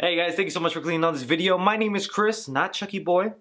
Hey guys, thank you so much for clicking on this video. My name is Chris, not Chucky Boy.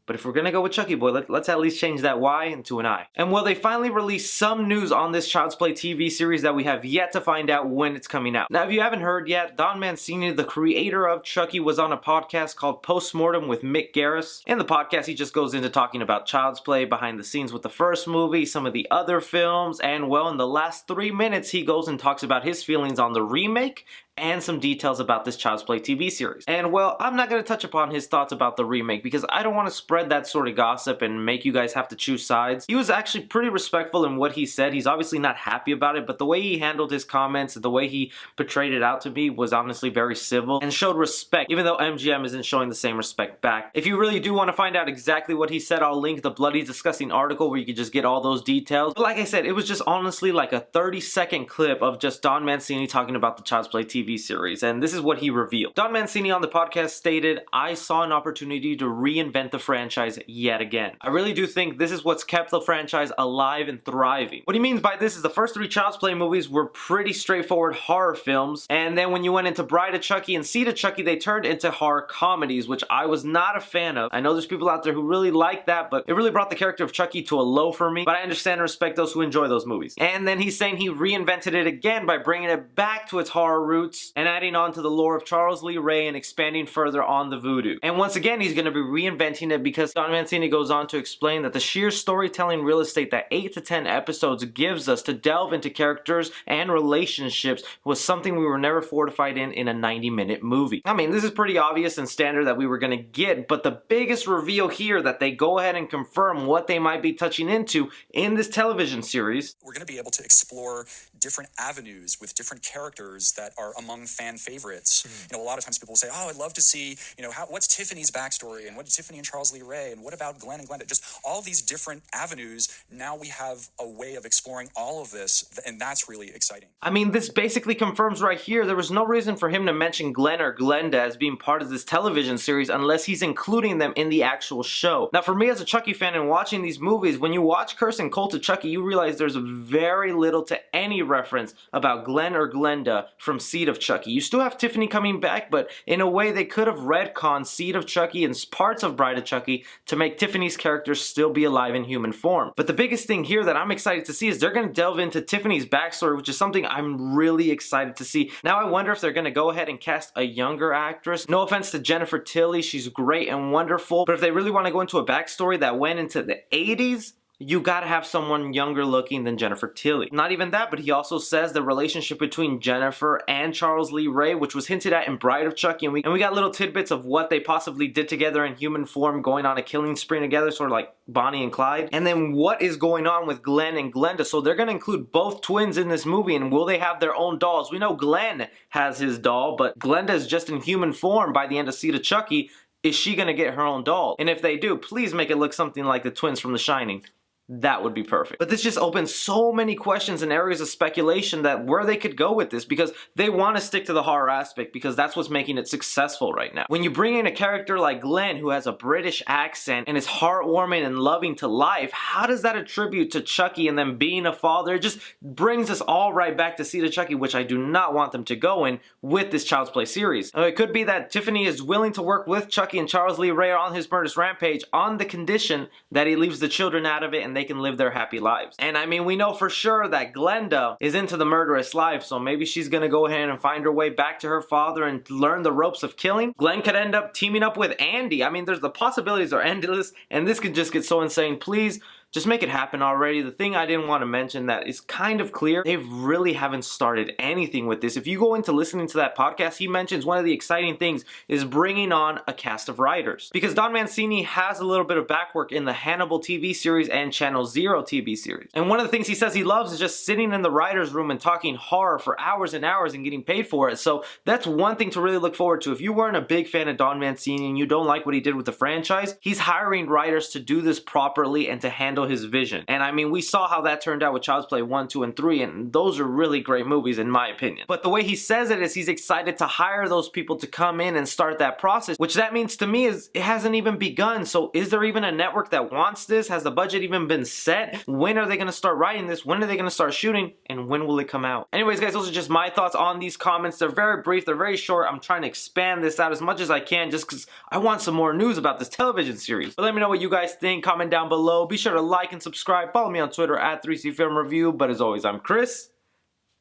But if we're gonna go with Chucky Boy, let's at least change that Y into an I. And well, they finally released some news on this Child's Play TV series that we have yet to find out when it's coming out. Now, if you haven't heard yet, Don Mancini, the creator of Chucky, was on a podcast called Post-Mortem with Mick, Garris. In the podcast, he just goes into talking about Child's Play, behind the scenes with the first movie, some of the other films, and well, in the last 3 minutes, he goes and talks about his feelings on the remake and some details about this Child's Play TV series. And well, I'm not going to touch upon his thoughts about the remake because I don't want to spread that sort of gossip and make you guys have to choose sides. He was actually pretty respectful in what he said. He's obviously not happy about it, but the way he handled his comments, the way he portrayed it out to me was honestly very civil and showed respect, even though MGM isn't showing the same respect back. If you really do want to find out exactly what he said, I'll link the bloody disgusting article where you can just get all those details. But like I said, it was just honestly like a 30-second clip of just Don Mancini talking about the Child's Play TV series, and this is what he revealed. Don Mancini on the podcast stated, "I saw an opportunity to reinvent the franchise yet again. I really do think this is what's kept the franchise alive and thriving." What he means by this is the first 3 Child's Play movies were pretty straightforward horror films, and then when you went into Bride of Chucky and Seed of Chucky, they turned into horror comedies, which I was not a fan of. I know there's people out there who really like that, but it really brought the character of Chucky to a low for me, but I understand and respect those who enjoy those movies. And then he's saying he reinvented it again by bringing it back to its horror roots and adding on to the lore of Charles Lee Ray and expanding further on the voodoo. And once again, he's going to be reinventing it because Don Mancini goes on to explain that the sheer storytelling real estate that 8 to 10 episodes gives us to delve into characters and relationships was something we were never fortified in a 90-minute movie. I mean, this is pretty obvious and standard that we were going to get, but the biggest reveal here that they go ahead and confirm what they might be touching into in this television series. We're going to be able to explore different avenues with different characters that are among fan favorites. You know, a lot of times people will say, "Oh, I'd love to see, you know, what's Tiffanys backstory, and what is Tiffany and Charles Lee Ray, and what about Glen and Glenda?" Just all these different avenues. Now we have a way of exploring all of this, and that's really exciting. I mean, this basically confirms right here there was no reason for him to mention Glen or Glenda as being part of this television series unless he's including them in the actual show. Now, for me as a Chucky fan and watching these movies, when you watch Curse and Cult of Chucky, you realize there's very little to any reference about Glen or Glenda from Seed of Chucky. You still have Tiffany coming back, but in a way they could have retconned Seed of Chucky and parts of Bride of Chucky to make Tiffany's character still be alive in human form. But the biggest thing here that I'm excited to see is they're going to delve into Tiffany's backstory, which is something I'm really excited to see. Now I wonder if they're going to go ahead and cast a younger actress. No offense to Jennifer Tilly, she's great and wonderful, but if they really want to go into a backstory that went into the 80s, you gotta have someone younger looking than Jennifer Tilly. Not even that, but he also says the relationship between Jennifer and Charles Lee Ray, which was hinted at in Bride of Chucky, and we got little tidbits of what they possibly did together in human form, going on a killing spree together, sort of like Bonnie and Clyde. And then what is going on with Glen and Glenda? So they're gonna include both twins in this movie, and will they have their own dolls? We know Glen has his doll, but Glenda is just in human form by the end of Seed of Chucky. Is she gonna get her own doll? And if they do, please make it look something like the twins from The Shining. That would be perfect. But this just opens so many questions and areas of speculation that where they could go with this, because they want to stick to the horror aspect because that's what's making it successful right now. When you bring in a character like Glen who has a British accent and is heartwarming and loving to life, how does that attribute to Chucky and them being a father? It just brings us all right back to Seed of Chucky, which I do not want them to go in with this Child's Play series. It could be that Tiffany is willing to work with Chucky and Charles Lee Ray on his murderous rampage on the condition that he leaves the children out of it and they can live their happy lives. And I mean, we know for sure that Glenda is into the murderous life, so maybe she's gonna go ahead and find her way back to her father and learn the ropes of killing. Glen could end up teaming up with Andy. I mean, the possibilities are endless, and this could just get so insane. Please, just make it happen already. The thing I didn't want to mention that is kind of clear, they really haven't started anything with this. If you go into listening to that podcast, he mentions one of the exciting things is bringing on a cast of writers. Because Don Mancini has a little bit of backwork in the Hannibal TV series and Channel Zero TV series. And one of the things he says he loves is just sitting in the writer's room and talking horror for hours and hours and getting paid for it. So that's one thing to really look forward to. If you weren't a big fan of Don Mancini and you don't like what he did with the franchise, he's hiring writers to do this properly and to handle handle his vision. And I mean, we saw how that turned out with Child's Play 1, 2, and 3, and those are really great movies in my opinion. But the way he says it is he's excited to hire those people to come in and start that process, which that means to me is it hasn't even begun. So is there even a network that wants this? Has the budget even been set? When are they going to start writing this? When are they going to start shooting? And when will it come out? Anyways, guys, those are just my thoughts on these comments. They're very brief, they're very short. I'm trying to expand this out as much as I can just because I want some more news about this television series. But let me know what you guys think. Comment down below. Be sure to like and subscribe. Follow me on Twitter at 3C Film Review. But as always, I'm Chris.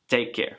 Take care.